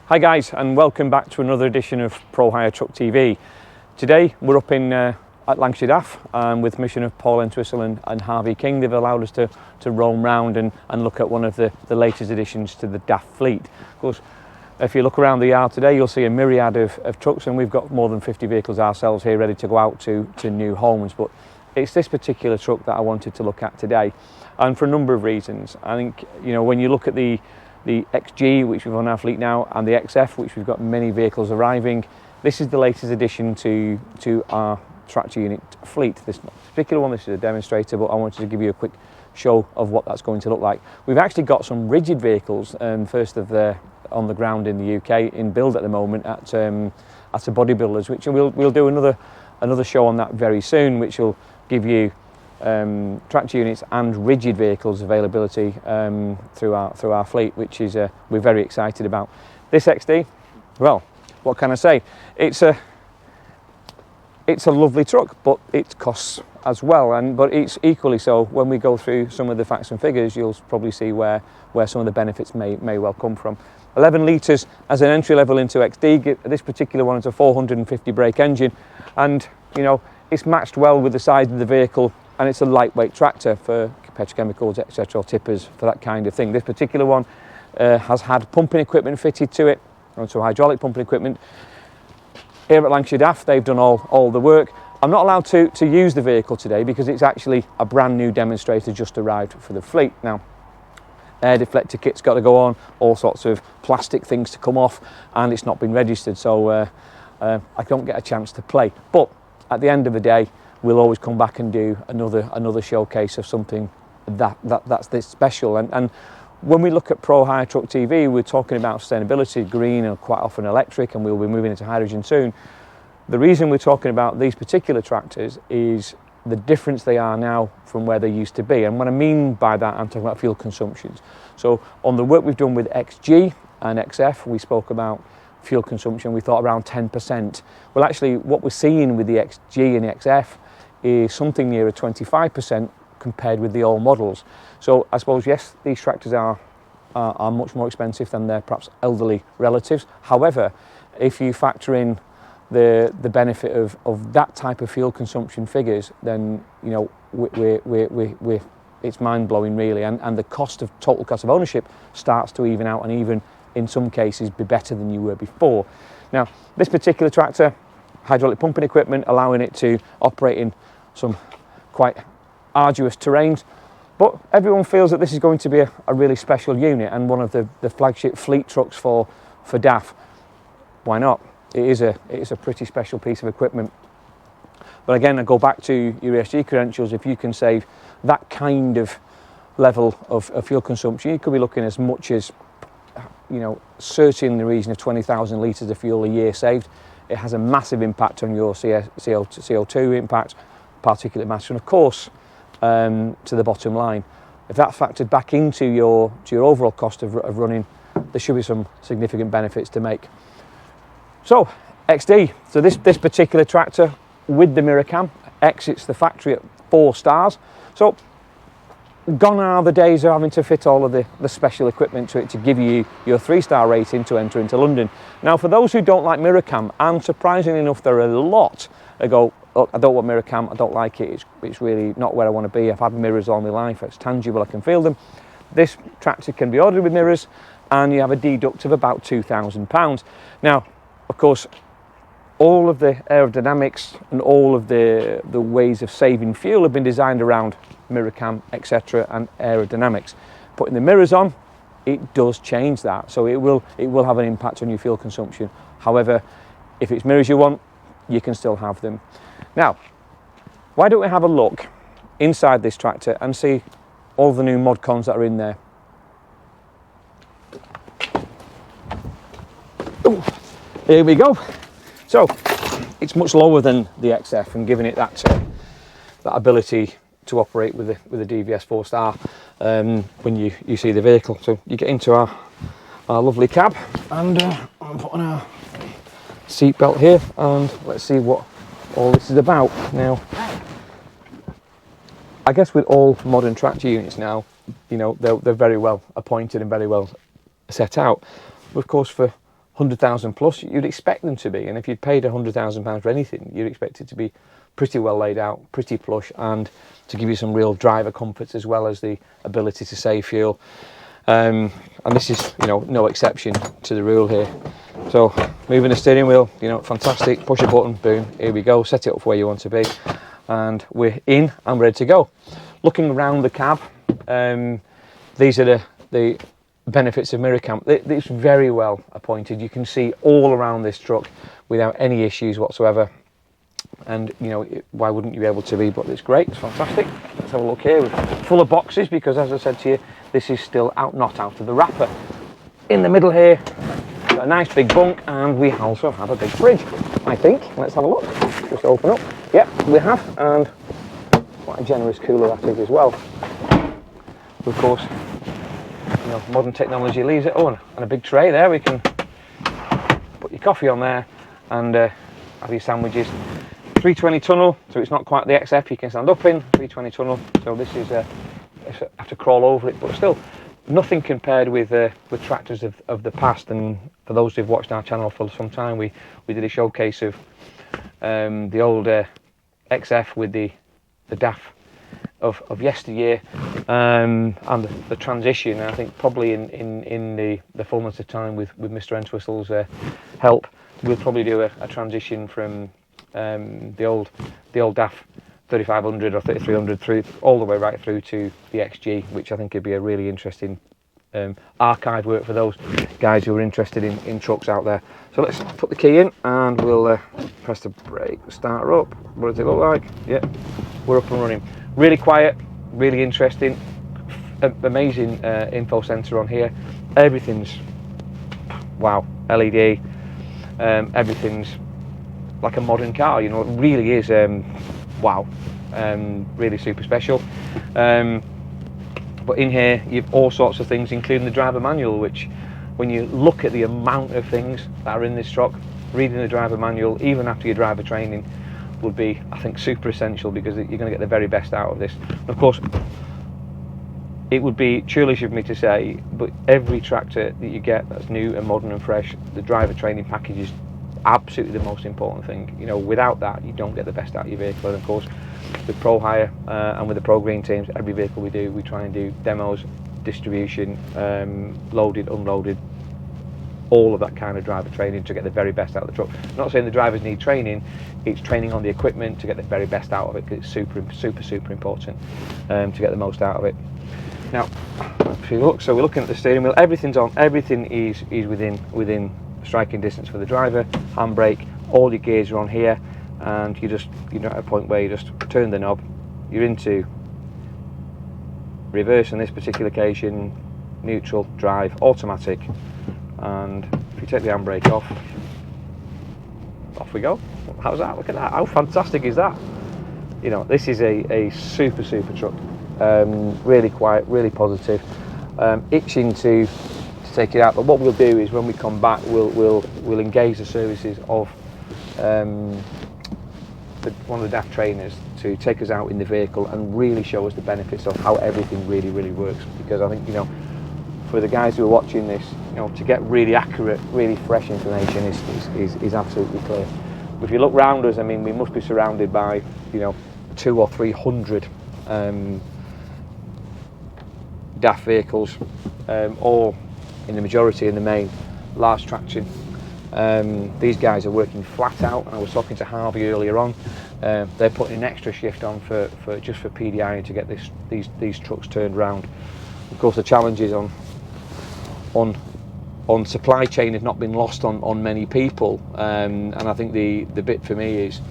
Hi guys, and welcome back to another edition of Pro Hire Truck TV. Today we're up in at Lancashire DAF with permission of Paul Entwistle and Harvey King. They've allowed us to roam round and look at one of the latest additions to the DAF fleet. Of course, if you look around the yard today, you'll see a myriad of trucks, and we've got more than 50 vehicles ourselves here ready to go out to new homes. But it's this particular truck that I wanted to look at today, and for a number of reasons. I think, you know, when you look at the XG, which we've on our fleet now, and the XF, which we've got many vehicles arriving, this is the latest addition to our tractor unit fleet. This particular one, this is a demonstrator, but I wanted to give you a quick show of what that's going to look like. We've actually got some rigid vehicles, first of on the ground in the UK, in build at the moment at a bodybuilders, which we'll do another show on that very soon, which will give you tractor units and rigid vehicles availability through our fleet, which is we're very excited about. This XD, well, what can I say? It's a lovely truck, but it costs as well, but it's equally so. When we go through some of the facts and figures, you'll probably see where some of the benefits may well come from. 11 litres as an entry level into XD. This particular one is a 450 brake engine, and you know, it's matched well with the size of the vehicle, and it's a lightweight tractor for petrochemicals, etc., or tippers, for that kind of thing. This particular one has had pumping equipment fitted to it, also hydraulic pumping equipment. Here at Lancashire DAF, they've done all the work. I'm not allowed to use the vehicle today because it's actually a brand new demonstrator just arrived for the fleet. Now, air deflector kit's got to go on, all sorts of plastic things to come off, and it's not been registered, so I don't get a chance to play. But at the end of the day, we'll always come back and do another showcase of something that's this special. And when we look at Pro Hire Truck TV, we're talking about sustainability, green, and quite often electric, and we'll be moving into hydrogen soon. The reason we're talking about these particular tractors is the difference they are now from where they used to be. And what I mean by that, I'm talking about fuel consumptions. So on the work we've done with XG and XF, we spoke about fuel consumption, we thought around 10%. Well, actually, what we're seeing with the XG and the XF is something nearer 25% compared with the old models. So I suppose, yes, these tractors are much more expensive than their perhaps elderly relatives. However, if you factor in the benefit of that type of fuel consumption figures, then you know it's mind-blowing really, and the total cost of ownership starts to even out, and even in some cases be better than you were before. Now, this particular tractor, hydraulic pumping equipment, allowing it to operate in some quite arduous terrains, but everyone feels that this is going to be a really special unit and one of the flagship fleet trucks for DAF. Why not? It is a pretty special piece of equipment. But again, I go back to your ESG credentials. If you can save that kind of level of fuel consumption, you could be looking as much as, you know, certainly in the region of 20,000 litres of fuel a year saved. It has a massive impact on your CO2 impact, particulate matter, and of course to the bottom line. If that's factored back into your overall cost of running, there should be some significant benefits to make. So XD, so this particular tractor with the mirror cam exits the factory at 4 stars. So gone are the days of having to fit all of the special equipment to it to give you your 3-star rating to enter into London. Now, for those who don't like mirror cam, and surprisingly enough there are a lot that go, oh, I don't want mirror cam, I don't like it, it's really not where I want to be, I've had mirrors all my life, it's tangible, I can feel them. This tractor can be ordered with mirrors, and you have a deduct of about £2,000. Now, of course, all of the aerodynamics and all of the ways of saving fuel have been designed around mirror cam, etc., and aerodynamics. Putting the mirrors on, it does change that, so it will have an impact on your fuel consumption. However, if it's mirrors you want, you can still have them. Now, why don't we have a look inside this tractor and see all the new mod cons that are in there. Ooh, here we go. So it's much lower than the XF, and giving it that ability to operate with a DVS 4-star when you see the vehicle. So you get into our lovely cab, and I'm putting our seat belt here, and let's see what all this is about. Now, I guess with all modern tractor units now, you know, they're very well appointed and very well set out. But of course, for 100,000 plus, you'd expect them to be. And if you'd paid £100,000 for anything, you'd expect it to be pretty well laid out, pretty plush, and to give you some real driver comforts as well as the ability to save fuel. And this is, you know, no exception to the rule here. So moving the steering wheel, you know, fantastic. Push a button, boom, here we go. Set it up where you want to be, and we're in and ready to go. Looking around the cab, these are the benefits of mirror cam. It's very well appointed. You can see all around this truck without any issues whatsoever. And you know, why wouldn't you be able to be? But it's great, it's fantastic. Let's have a look here. We're full of boxes because, as I said to you, this is still not out of the wrapper. In the middle here, got a nice big bunk, and we also have a big fridge, I think. Let's have a look. Just open up. Yep, we have, and quite a generous cooler that is as well. Of course, you know, modern technology leaves it on, and a big tray there. We can put your coffee on there and have your sandwiches. 320 tunnel, so it's not quite the XF you can stand up in. 320 tunnel, so this is I have to crawl over it, but still nothing compared with tractors of the past. And for those who've watched our channel for some time, we did a showcase of the old XF with the DAF of yesteryear, and the transition. I think probably in the fullness of time with Mr. Entwistle's help, we'll probably do a transition from the old DAF 3500 or 3300 through all the way right through to the XG, which I think would be a really interesting archive work for those guys who are interested in trucks out there. So let's put the key in and we'll press the brake, start her up. What does it look like? Yeah, we're up and running. Really quiet, really interesting, amazing info centre on here. Everything's wow, LED, everything's like a modern car, you know. It really is wow, really super special. But in here you've all sorts of things, including the driver manual, which when you look at the amount of things that are in this truck, reading the driver manual even after your driver training would be, I think, super essential, because you're going to get the very best out of this. And of course, it would be churlish of me to say, but every tractor that you get that's new and modern and fresh, the driver training package is absolutely the most important thing. You know, without that, you don't get the best out of your vehicle. And of course, with Pro Hire and with the Pro Green teams, every vehicle we do, we try and do demos, distribution, loaded, unloaded, all of that kind of driver training to get the very best out of the truck. I'm not saying the drivers need training, it's training on the equipment to get the very best out of it, because it's super important to get the most out of it. Now, if you look, so we're looking at the steering wheel, everything's on, everything is within striking distance for the driver. Handbrake, all your gears are on here, and you're at a point where you just turn the knob, you're into reverse in this particular occasion, neutral, drive, automatic, and if you take the handbrake off we go. How's that? Look at that, how fantastic is that? You know, this is a super truck. Really quiet, really positive, itching to take it out. But what we'll do is when we come back, we'll engage the services of one of the DAF trainers to take us out in the vehicle and really show us the benefits of how everything really works. Because I think, you know, for the guys who are watching this, you know, to get really accurate, really fresh information is absolutely clear. If you look round us, I mean, we must be surrounded by, you know, 200 or 300 DAF vehicles, all in the majority, in the main, large traction. These guys are working flat out. I was talking to Harvey earlier on. They're putting an extra shift on for PDI to get these trucks turned round. Of course, the challenges on supply chain have not been lost on many people, and I think the bit for me is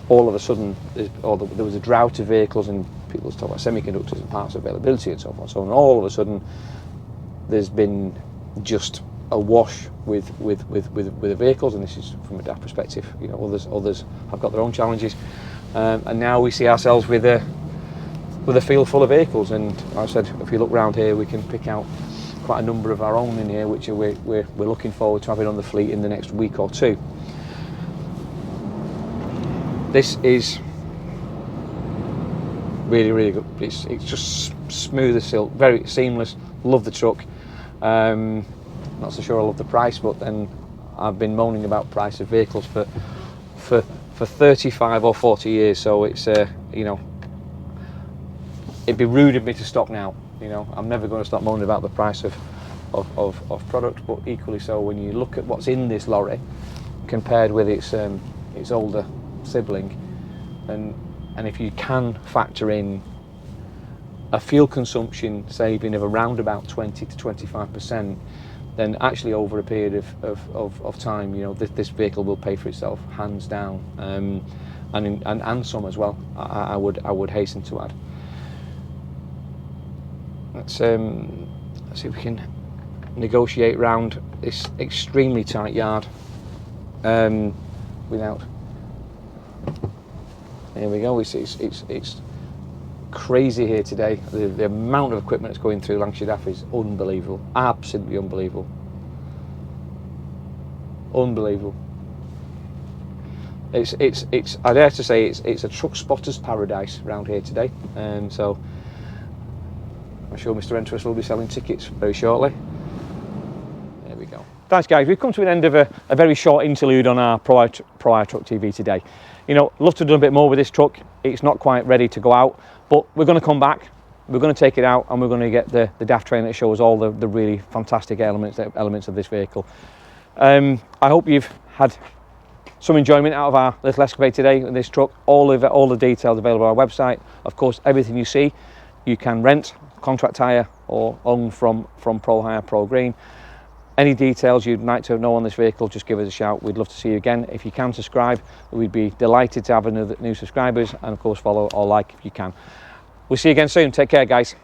all of a sudden there was a drought of vehicles, and people talk about semiconductors and parts availability and so forth. So all of a sudden there's been just a wash with the vehicles, and this is from a DAF perspective. You know, others have got their own challenges, and now we see ourselves with a field full of vehicles. And like I said, if you look around here, we can pick out quite a number of our own in here, which we're looking forward to having on the fleet in the next week or two. This is really good. It's just smooth as silk, very seamless. Love the truck. Not so sure I love the price, but then I've been moaning about price of vehicles for 35 or 40 years, so it's you know, it'd be rude of me to stop now. You know, I'm never going to stop moaning about the price of product, but equally so when you look at what's in this lorry compared with its older sibling, and if you can factor in a fuel consumption saving of around about 20 to 25%, then actually over a period of time, you know, this vehicle will pay for itself, hands down, and some as well. I would hasten to add. Let's see if we can negotiate round this extremely tight yard without. Here we go. It's crazy here today. The amount of equipment that's going through Lancashire DAF is unbelievable, absolutely unbelievable, unbelievable. It's I dare to say it's a truck spotter's paradise around here today, so I'm sure Mr. Entwistle will be selling tickets very shortly. There we go. Thanks guys, we've come to an end of a very short interlude on our Pro Hire Truck TV today. You know, love to do a bit more with this truck. It's not quite ready to go out, but we're going to come back, we're going to take it out, and we're going to get the DAF trailer that shows all the really fantastic elements of this vehicle. I hope you've had some enjoyment out of our little escapade today with this truck. All the details available on our website. Of course, everything you see you can rent, contract hire, or own from Pro Hire Pro Green. Any details you'd like to know on this vehicle, just give us a shout. We'd love to see you again. If you can subscribe, we'd be delighted to have new subscribers, and of course follow or like if you can. We'll see you again soon. Take care guys.